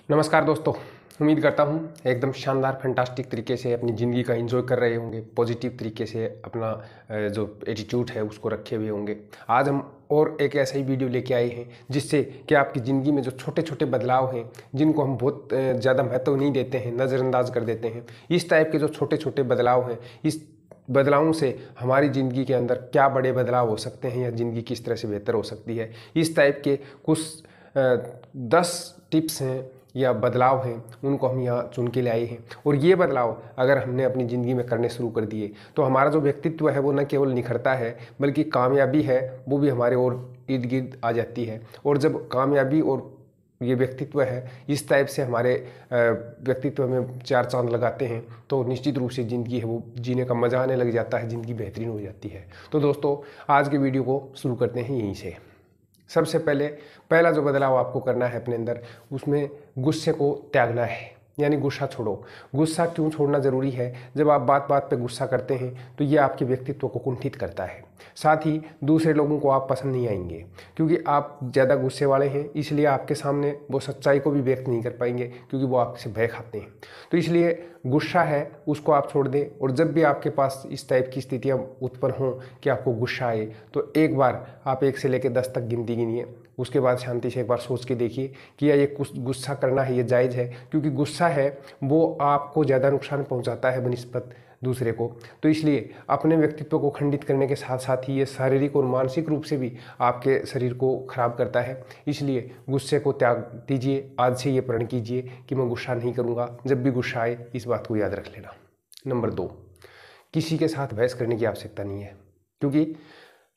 नमस्कार दोस्तों, उम्मीद करता हूँ एकदम शानदार फैंटास्टिक तरीके से अपनी ज़िंदगी का एंजॉय कर रहे होंगे। पॉजिटिव तरीके से अपना जो एटीट्यूड है उसको रखे हुए होंगे। आज हम और एक ऐसा ही वीडियो लेके आए हैं जिससे कि आपकी ज़िंदगी में जो छोटे छोटे बदलाव हैं जिनको हम बहुत ज़्यादा महत्व नहीं देते हैं, नज़रअंदाज कर देते हैं, इस टाइप के जो छोटे छोटे बदलाव हैं, इस बदलावों से हमारी ज़िंदगी के अंदर क्या बड़े बदलाव हो सकते हैं या ज़िंदगी किस तरह से बेहतर हो सकती है, इस टाइप के कुछ 10 टिप्स हैं या बदलाव हैं, उनको हम यहाँ चुन के ले आए हैं। और ये बदलाव अगर हमने अपनी ज़िंदगी में करने शुरू कर दिए तो हमारा जो व्यक्तित्व है वो न केवल निखरता है बल्कि कामयाबी है वो भी हमारे और इर्द गिर्द आ जाती है। और जब कामयाबी और ये व्यक्तित्व है इस टाइप से हमारे व्यक्तित्व में 4 चांद लगाते हैं तो निश्चित रूप से ज़िंदगी है वो जीने का मज़ा आने लग जाता है, ज़िंदगी बेहतरीन हो जाती है। तो दोस्तों, आज के वीडियो को शुरू करते हैं यहीं से। सबसे पहला जो बदलाव आपको करना है अपने अंदर, उसमें गुस्से को त्यागना है, यानी गुस्सा छोड़ो। गुस्सा क्यों छोड़ना ज़रूरी है? जब आप बात बात पे गुस्सा करते हैं तो ये आपके व्यक्तित्व को कुंठित करता है, साथ ही दूसरे लोगों को आप पसंद नहीं आएंगे क्योंकि आप ज़्यादा गुस्से वाले हैं। इसलिए आपके सामने वो सच्चाई को भी व्यक्त नहीं कर पाएंगे क्योंकि वो आपसे भय खाते हैं। तो इसलिए गुस्सा है उसको आप छोड़ दें। और जब भी आपके पास इस टाइप की स्थितियाँ उत्पन्न हों कि आपको गुस्सा आए तो एक बार आप 1 से लेकर 10 तक गिनती गिनिए। उसके बाद शांति से एक बार सोच के देखिए कि ये गुस्सा करना है, ये जायज़ है, क्योंकि गुस्सा है वो आपको ज़्यादा नुकसान पहुंचाता है बनिस्बत दूसरे को। तो इसलिए अपने व्यक्तित्व को खंडित करने के साथ साथ ही ये शारीरिक और मानसिक रूप से भी आपके शरीर को खराब करता है। इसलिए गुस्से को त्याग दीजिए। आज से ये प्रण कीजिए कि मैं गुस्सा नहीं करूँगा। जब भी गुस्सा आए इस बात को याद रख लेना। नंबर 2, किसी के साथ बहस करने की आवश्यकता नहीं है, क्योंकि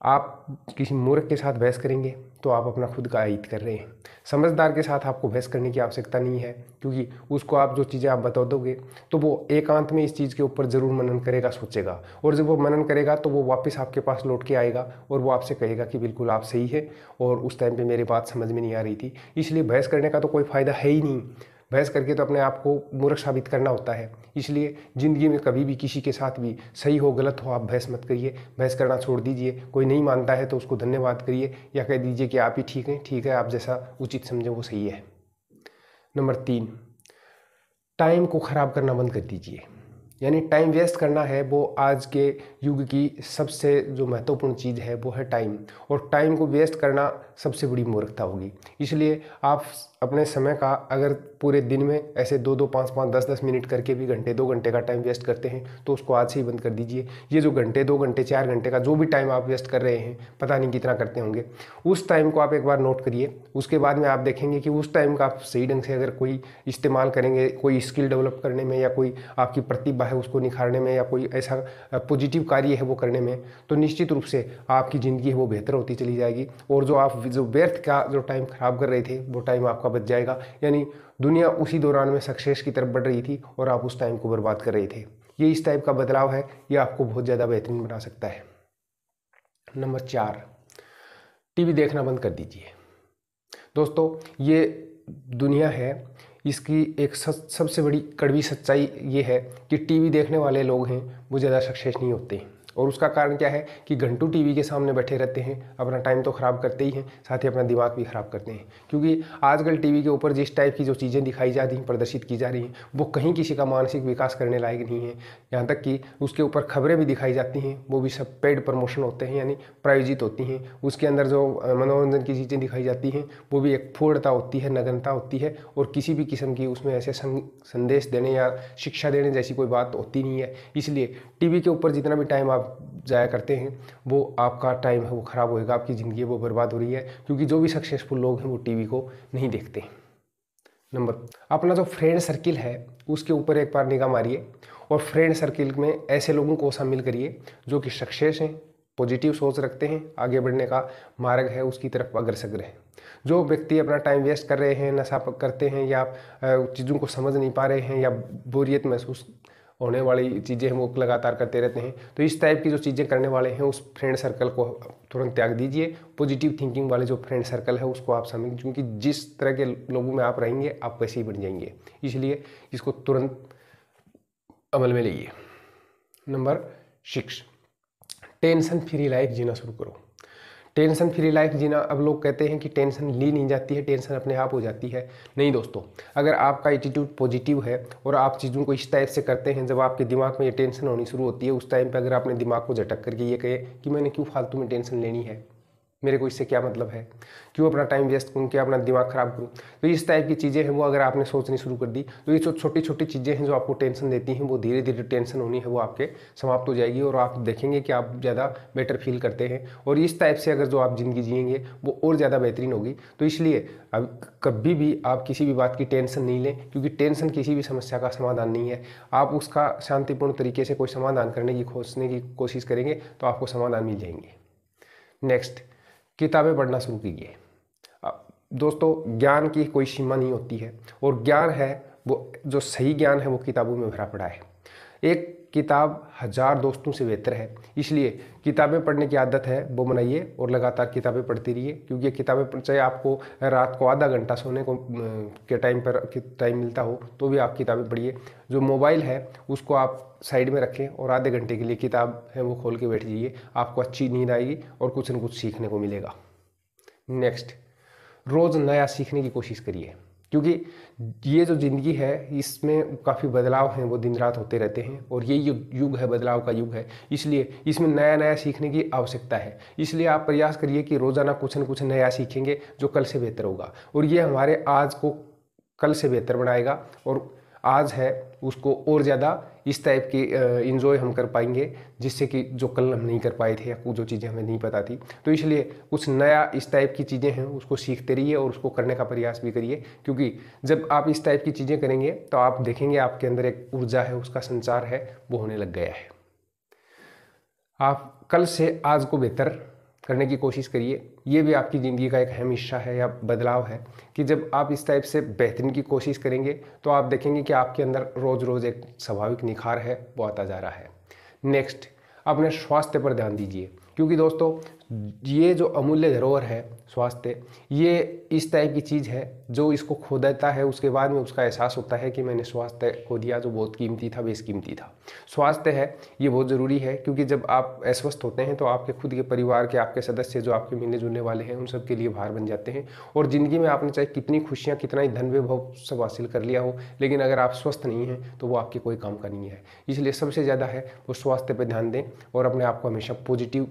आप किसी मूर्ख के साथ बहस करेंगे तो आप अपना खुद का अहित कर रहे हैं। समझदार के साथ आपको बहस करने की आवश्यकता नहीं है, क्योंकि उसको आप जो चीज़ें आप बता दोगे तो वो एकांत में इस चीज़ के ऊपर ज़रूर मनन करेगा, सोचेगा, और जब वो मनन करेगा तो वो वापस आपके पास लौट के आएगा और वो आपसे कहेगा कि बिल्कुल आप सही है और उस टाइम पर मेरी बात समझ में नहीं आ रही थी। इसलिए बहस करने का तो कोई फ़ायदा है ही नहीं। बहस करके तो अपने आप को मूर्ख साबित करना होता है। इसलिए ज़िंदगी में कभी भी किसी के साथ भी, सही हो गलत हो, आप बहस मत करिए। बहस करना छोड़ दीजिए। कोई नहीं मानता है तो उसको धन्यवाद करिए या कह दीजिए कि आप ही ठीक हैं, ठीक है, आप जैसा उचित समझें वो सही है। नंबर 3, टाइम को ख़राब करना बंद कर दीजिए। यानी टाइम वेस्ट करना है वो आज के युग की सबसे जो महत्वपूर्ण चीज़ है वो है टाइम। और टाइम को वेस्ट करना सबसे बड़ी मूर्खता होगी। इसलिए आप अपने समय का अगर पूरे दिन में ऐसे 2-2, 5-5, 10-10 मिनट करके भी घंटे 2 घंटे का टाइम वेस्ट करते हैं तो उसको आज से ही बंद कर दीजिए। ये जो घंटे 2 घंटे 4 घंटे का जो भी टाइम आप वेस्ट कर रहे हैं, पता नहीं कितना करते होंगे, उस टाइम को आप एक बार नोट करिए। उसके बाद में आप देखेंगे कि उस टाइम का आप सही ढंग से अगर कोई इस्तेमाल करेंगे, कोई स्किल डेवलप करने में या कोई आपकी प्रतिभा है उसको निखारने में या कोई ऐसा पॉजिटिव कार्य है वो करने में, तो निश्चित रूप से आपकी ज़िंदगी है वो बेहतर होती चली जाएगी। और जो आप जो व्यर्थ का जो टाइम खराब कर रहे थे वो टाइम आपका बच जाएगा। यानी दुनिया उसी दौरान में सक्सेस की तरफ बढ़ रही थी और आप उस टाइम को बर्बाद कर रहे थे। ये इस टाइप का बदलाव है, ये आपको बहुत ज़्यादा बेहतरीन बना सकता है। नंबर 4, टीवी देखना बंद कर दीजिए। दोस्तों, ये दुनिया है, इसकी एक सबसे बड़ी कड़वी सच्चाई ये है कि टीवी देखने वाले लोग हैं वो ज़्यादा सक्सेस नहीं होते। और उसका कारण क्या है कि घंटों टीवी के सामने बैठे रहते हैं, अपना टाइम तो ख़राब करते ही हैं, साथ ही अपना दिमाग भी ख़राब करते हैं। क्योंकि आजकल टीवी के ऊपर जिस टाइप की जो चीज़ें दिखाई जा रही हैं, प्रदर्शित की जा रही हैं, वो कहीं किसी का मानसिक विकास करने लायक नहीं है। यहाँ तक कि उसके ऊपर खबरें भी दिखाई जाती हैं, वो भी सब पेड प्रमोशन होते हैं, यानी प्रायोजित होती हैं। उसके अंदर जो मनोरंजन की चीज़ें दिखाई जाती हैं वो भी एक फूर्णता होती है, नग्नता होती है, और किसी भी किस्म की उसमें ऐसे संदेश देने या शिक्षा देने जैसी कोई बात होती नहीं है। इसलिए टीवी के ऊपर जितना भी टाइम आप जाया करते हैं वो आपका टाइम है वो ख़राब होएगा, आपकी ज़िंदगी वो बर्बाद हो रही है, क्योंकि जो भी सक्सेसफुल लोग हैं वो टीवी को नहीं देखते। नंबर, अपना जो फ्रेंड सर्किल है उसके ऊपर एक बार निगाह मारिए और फ्रेंड सर्किल में ऐसे लोगों को शामिल करिए जो कि सक्सेस हैं, पॉजिटिव सोच रखते हैं, आगे बढ़ने का मार्ग है उसकी तरफ अग्रसर है। जो व्यक्ति अपना टाइम वेस्ट कर रहे हैं, नशा करते हैं या चीज़ों को समझ नहीं पा रहे हैं या बोरियत महसूस होने वाली चीज़ें हम वो लगातार करते रहते हैं, तो इस टाइप की जो चीज़ें करने वाले हैं उस फ्रेंड सर्कल को तुरंत त्याग दीजिए। पॉजिटिव थिंकिंग वाले जो फ्रेंड सर्कल है उसको आप शामिल, क्योंकि जिस तरह के लोगों में आप रहेंगे आप वैसे ही बन जाएंगे। इसलिए इसको तुरंत अमल में लाइए। नंबर 6, टेंशन फ्री लाइफ जीना शुरू करो। टेंशन फ्री लाइफ जीना, अब लोग कहते हैं कि टेंशन ली नहीं जाती है, टेंशन अपने आप हो जाती है। नहीं दोस्तों, अगर आपका एटीट्यूड पॉजिटिव है और आप चीज़ों को इस टाइप से करते हैं, जब आपके दिमाग में ये टेंशन होनी शुरू होती है, उस टाइम पे अगर आपने दिमाग को झटक करके ये कहे कि मैंने क्यों फालतू में टेंशन लेनी है, मेरे को इससे क्या मतलब है, क्यों अपना टाइम वेस्ट करूँ, क्या अपना दिमाग ख़राब करूँ, तो इस टाइप की चीज़ें हैं वो अगर आपने सोचनी शुरू कर दी, तो ये जो छोटी छोटी चीज़ें हैं जो आपको टेंशन देती हैं, वो धीरे धीरे टेंशन होनी है वो आपके समाप्त हो जाएगी और आप देखेंगे कि आप ज़्यादा बेटर फील करते हैं। और इस टाइप से अगर जो आप ज़िंदगी जिएंगे वो और ज़्यादा बेहतरीन होगी। तो इसलिए अब कभी भी आप किसी भी बात की टेंशन नहीं लें, क्योंकि टेंशन किसी भी समस्या का समाधान नहीं है। आप उसका शांतिपूर्ण तरीके से कोई समाधान करने की खोजने की कोशिश करेंगे तो आपको समाधान मिल जाएंगे। नेक्स्ट, किताबें पढ़ना शुरू कीजिए। दोस्तों, ज्ञान की कोई सीमा नहीं होती है और ज्ञान है वो, जो सही ज्ञान है वो किताबों में भरा पड़ा है। एक किताब 1000 दोस्तों से बेहतर है, इसलिए किताबें पढ़ने की आदत है वो बनाइए और लगातार किताबें पढ़ती रहिए। क्योंकि किताबें, चाहे आपको रात को आधा घंटा सोने को के टाइम पर टाइम मिलता हो तो भी आप किताबें पढ़िए। जो मोबाइल है उसको आप साइड में रखें और आधे घंटे के लिए किताब है वो खोल के बैठ जाइए, आपको अच्छी नींद आएगी और कुछ न कुछ सीखने को मिलेगा। नेक्स्ट, रोज़ नया सीखने की कोशिश करिए, क्योंकि ये जो ज़िंदगी है इसमें काफ़ी बदलाव हैं वो दिन रात होते रहते हैं और ये युग है, बदलाव का युग है, इसलिए इसमें नया नया सीखने की आवश्यकता है। इसलिए आप प्रयास करिए कि रोज़ाना कुछ न कुछ नया सीखेंगे जो कल से बेहतर होगा और ये हमारे आज को कल से बेहतर बनाएगा और आज है उसको और ज़्यादा इस टाइप की इंजॉय हम कर पाएंगे, जिससे कि जो कल हम नहीं कर पाए थे या कुछ जो चीज़ें हमें नहीं पता थी। तो इसलिए कुछ नया इस टाइप की चीज़ें हैं उसको सीखते रहिए और उसको करने का प्रयास भी करिए, क्योंकि जब आप इस टाइप की चीज़ें करेंगे तो आप देखेंगे आपके अंदर एक ऊर्जा है, उसका संचार है वो होने लग गया है। आप कल से आज को बेहतर करने की कोशिश करिए। ये भी आपकी ज़िंदगी का एक अहम हिस्सा है या बदलाव है कि जब आप इस टाइप से बेहतरीन की कोशिश करेंगे तो आप देखेंगे कि आपके अंदर रोज़ रोज़ एक स्वाभाविक निखार है वो आता जा रहा है। नेक्स्ट, अपने स्वास्थ्य पर ध्यान दीजिए, क्योंकि दोस्तों ये जो अमूल्य धरोहर है स्वास्थ्य, ये इस टाइप की चीज़ है जो इसको खो देता है उसके बाद में उसका एहसास होता है कि मैंने स्वास्थ्य खो दिया जो बहुत कीमती था, बेशकीमती था। स्वास्थ्य है ये बहुत ज़रूरी है, क्योंकि जब आप अस्वस्थ होते हैं तो आपके खुद के परिवार के आपके सदस्य जो आपके मिलने जुलने वाले हैं उन सब के लिए भार बन जाते हैं। और ज़िंदगी में आपने चाहे कितनी खुशियाँ, कितना ही धन वैभव सब हासिल कर लिया हो, लेकिन अगर आप स्वस्थ नहीं हैं तो वो आपके कोई काम का नहीं है। इसलिए सबसे ज़्यादा है वो स्वास्थ्य पर ध्यान दें और अपने आप को हमेशा पॉजिटिव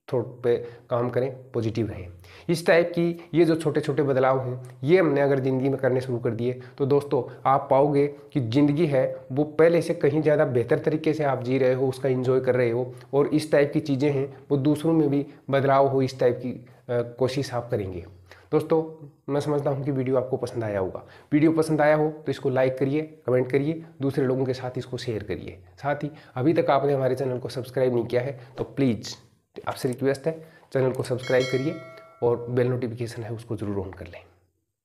थॉट पे काम करें, पॉजिटिव रहें। इस टाइप की ये जो छोटे छोटे बदलाव हैं ये हमने अगर ज़िंदगी में करने शुरू कर दिए तो दोस्तों आप पाओगे कि ज़िंदगी है वो पहले से कहीं ज़्यादा बेहतर तरीके से आप जी रहे हो, उसका एंजॉय कर रहे हो और इस टाइप की चीज़ें हैं वो दूसरों में भी बदलाव हो, इस टाइप की कोशिश आप करेंगे। दोस्तों, मैं समझता हूँ कि वीडियो आपको पसंद आया होगा। वीडियो पसंद आया हो तो इसको लाइक करिए, कमेंट करिए, दूसरे लोगों के साथ इसको शेयर करिए। साथ ही अभी तक आपने हमारे चैनल को सब्सक्राइब नहीं किया है तो प्लीज़ आपसे रिक्वेस्ट है चैनल को सब्सक्राइब करिए और बेल नोटिफिकेशन है उसको ज़रूर ऑन कर लें।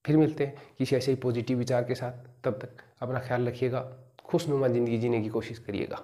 फिर मिलते हैं किसी ऐसे ही पॉजिटिव विचार के साथ, तब तक अपना ख्याल रखिएगा, खुशनुमा ज़िंदगी जीने की कोशिश करिएगा।